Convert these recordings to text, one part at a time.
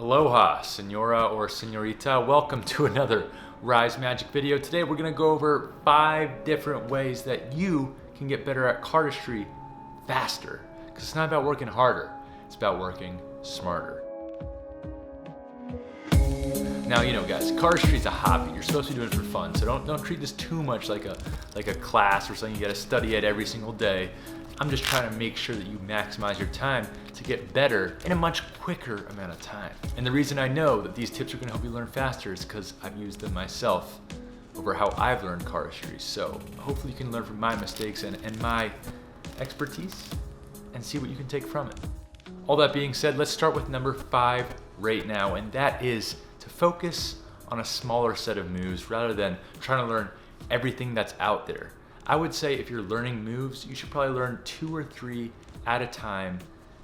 Aloha, senora or senorita. Welcome to another Rise Magic video. Today we're going to go over 5 different ways that you can get better at cardistry faster. Because it's not about working harder, it's about working smarter. Now, you know guys, cardistry is a hobby. You're supposed to be doing it for fun, so don't treat this too much like a class or something you gotta study at every single day. I'm just trying to make sure that you maximize your time to get better in a much quicker amount of time. And the reason I know that these tips are gonna help you learn faster is because I've used them myself over how I've learned cardistry. So hopefully you can learn from my mistakes and my expertise and see what you can take from it. All that being said, let's start with number 5 right now, and that is to focus on a smaller set of moves rather than trying to learn everything that's out there. I would say if you're learning moves, you should probably learn 2 or 3 at a time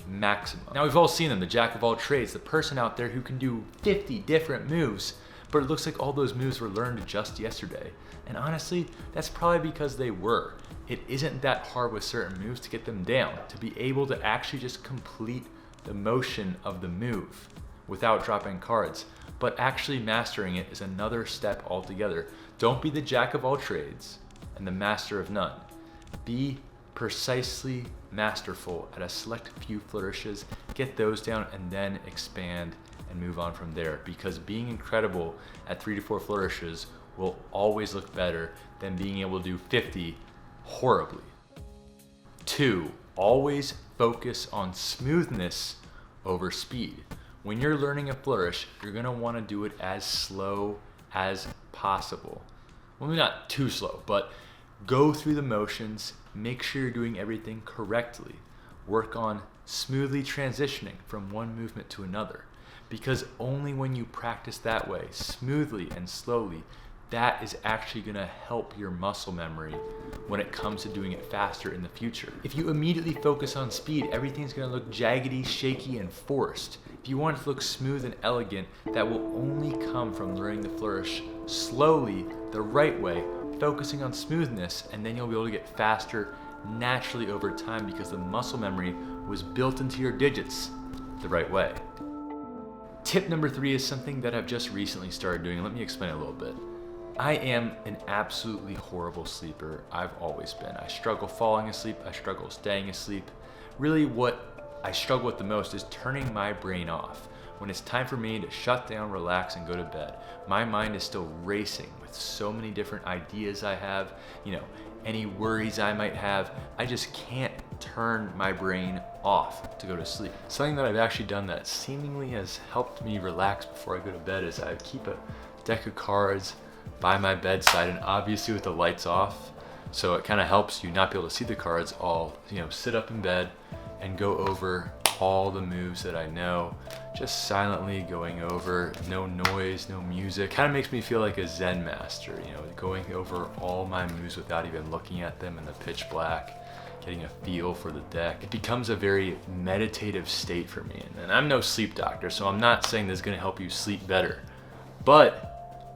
maximum. Now we've all seen them, the jack of all trades, the person out there who can do 50 different moves, but it looks like all those moves were learned just yesterday. And honestly, that's probably because they were. It isn't that hard with certain moves to get them down, to be able to actually just complete the motion of the move without dropping cards. But actually mastering it is another step altogether. Don't be the jack of all trades and the master of none. Be precisely masterful at a select few flourishes, get those down, and then expand and move on from there. Because being incredible at 3 to 4 flourishes will always look better than being able to do 50 horribly. 2, always focus on smoothness over speed. When you're learning a flourish, you're gonna wanna do it as slow as possible. Well, maybe not too slow, but go through the motions, make sure you're doing everything correctly. Work on smoothly transitioning from one movement to another. Because only when you practice that way, smoothly and slowly, that is actually gonna help your muscle memory when it comes to doing it faster in the future. If you immediately focus on speed, everything's gonna look jaggedy, shaky, and forced. If you want it to look smooth and elegant, that will only come from learning the flourish slowly, the right way, focusing on smoothness, and then you'll be able to get faster naturally over time because the muscle memory was built into your digits the right way. Tip number 3 is something that I've just recently started doing. Let me explain a little bit. I am an absolutely horrible sleeper. I've always been. I struggle falling asleep. I struggle staying asleep. Really what I struggle with the most is turning my brain off. When it's time for me to shut down, relax, and go to bed, my mind is still racing with so many different ideas I have, any worries I might have. I just can't turn my brain off to go to sleep. Something that I've actually done that seemingly has helped me relax before I go to bed is I keep a deck of cards by my bedside, and obviously with the lights off, so it kind of helps you not be able to see the cards. I'll sit up in bed and go over all the moves that I know, just silently going over, no noise, no music. Kind of makes me feel like a Zen master, going over all my moves without even looking at them in the pitch black, getting a feel for the deck. It becomes a very meditative state for me. And I'm no sleep doctor, so I'm not saying this is gonna help you sleep better, but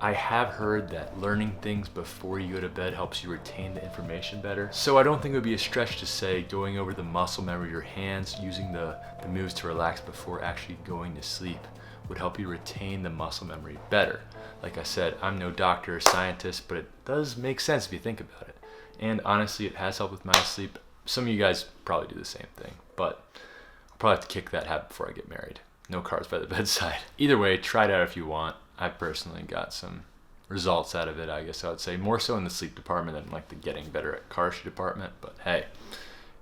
I have heard that learning things before you go to bed helps you retain the information better. So I don't think it would be a stretch to say going over the muscle memory of your hands, using the moves to relax before actually going to sleep would help you retain the muscle memory better. Like I said, I'm no doctor or scientist, but it does make sense if you think about it. And honestly, it has helped with my sleep. Some of you guys probably do the same thing, but I'll probably have to kick that habit before I get married. No cards by the bedside. Either way, try it out if you want. I personally got some results out of it, I guess I would say. More so in the sleep department than like the getting better at cardistry department, but hey,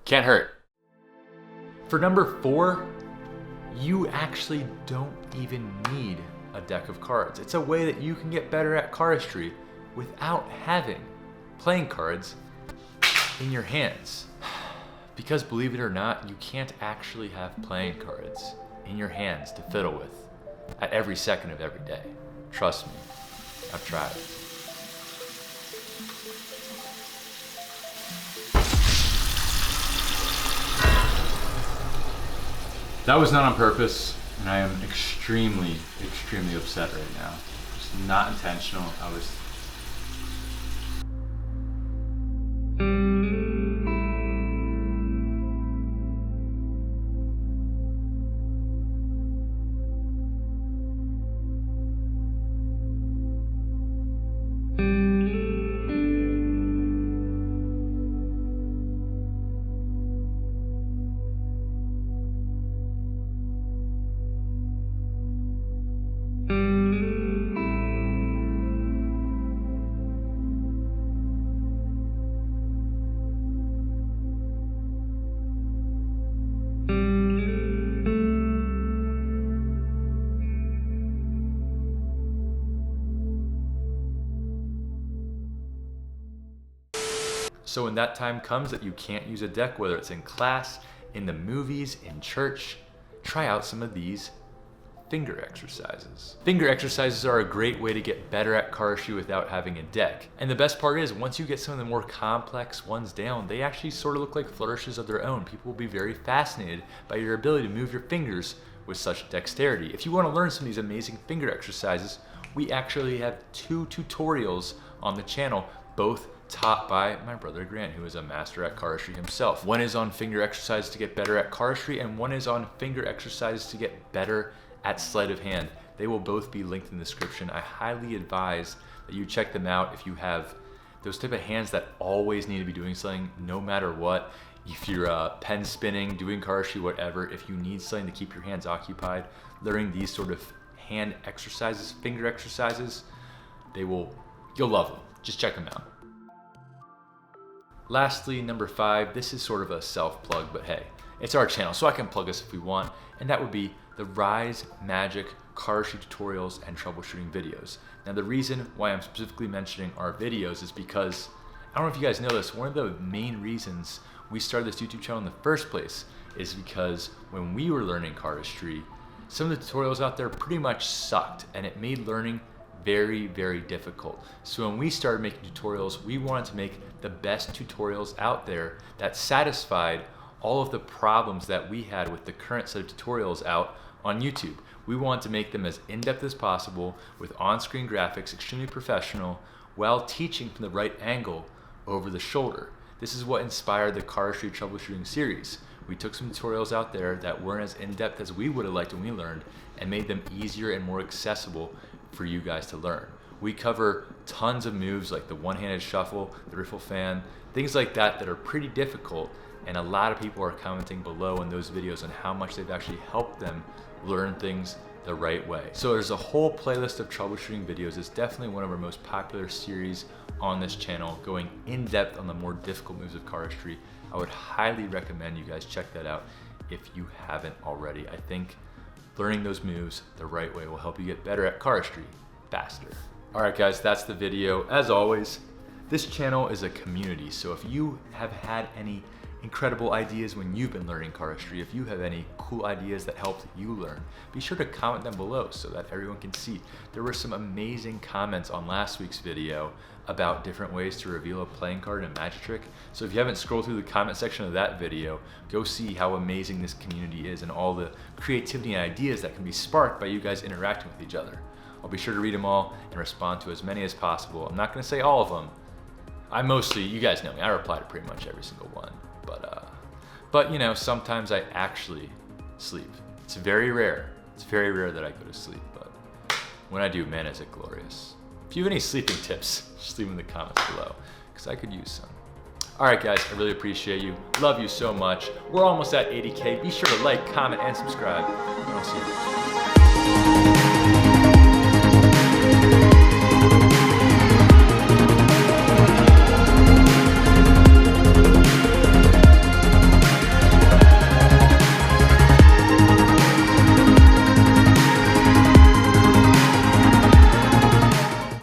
can't hurt. For number 4, you actually don't even need a deck of cards. It's a way that you can get better at cardistry without having playing cards in your hands. Because believe it or not, you can't actually have playing cards in your hands to fiddle with at every second of every day. Trust me, I've tried it. That was not on purpose, and I am extremely, extremely upset right now. It's not intentional. So when that time comes that you can't use a deck, whether it's in class, in the movies, in church, try out some of these finger exercises. Finger exercises are a great way to get better at cardistry without having a deck. And the best part is, once you get some of the more complex ones down, they actually sort of look like flourishes of their own. People will be very fascinated by your ability to move your fingers with such dexterity. If you want to learn some of these amazing finger exercises, we actually have 2 tutorials on the channel, both taught by my brother Grant, who is a master at cardistry himself. One is on finger exercises to get better at cardistry, and one is on finger exercises to get better at sleight of hand. They will both be linked in the description. I highly advise that you check them out if you have those type of hands that always need to be doing something no matter what. If you're pen spinning, doing cardistry, whatever, if you need something to keep your hands occupied, learning these sort of hand exercises, finger exercises, you'll love them. Just check them out. Lastly, number 5, this is sort of a self-plug, but hey, it's our channel, so I can plug us if we want, and that would be the Rise Magic cardistry tutorials and troubleshooting videos. Now, the reason why I'm specifically mentioning our videos is because, I don't know if you guys know this, one of the main reasons we started this YouTube channel in the first place is because when we were learning cardistry, some of the tutorials out there pretty much sucked, and it made learning very, very difficult. So when we started making tutorials, we wanted to make the best tutorials out there that satisfied all of the problems that we had with the current set of tutorials out on YouTube. We wanted to make them as in-depth as possible with on-screen graphics, extremely professional, while teaching from the right angle over the shoulder. This is what inspired the cardistry troubleshooting series. We took some tutorials out there that weren't as in-depth as we would have liked when we learned and made them easier and more accessible for you guys to learn. We cover tons of moves like the one-handed shuffle, the riffle fan, things like that that are pretty difficult, and a lot of people are commenting below in those videos on how much they've actually helped them learn things the right way. So there's a whole playlist of troubleshooting videos. It's definitely one of our most popular series on this channel, going in depth on the more difficult moves of cardistry. I would highly recommend you guys check that out if you haven't already. I think learning those moves the right way will help you get better at cardistry faster. All right, guys, that's the video. As always, this channel is a community, so if you have had any incredible ideas when you've been learning cardistry, if you have any cool ideas that helped you learn, be sure to comment them below so that everyone can see. There were some amazing comments on last week's video about different ways to reveal a playing card in a magic trick. So if you haven't scrolled through the comment section of that video, go see how amazing this community is and all the creativity and ideas that can be sparked by you guys interacting with each other. I'll be sure to read them all and respond to as many as possible. I'm not gonna say all of them. You guys know me, I reply to pretty much every single one. But you know, sometimes I actually sleep. It's very rare. It's very rare that I go to sleep, but when I do, man, is it glorious. If you have any sleeping tips, just leave them in the comments below, because I could use some. All right, guys, I really appreciate you. Love you so much. We're almost at 80K. Be sure to like, comment, and subscribe, and I'll see you next time.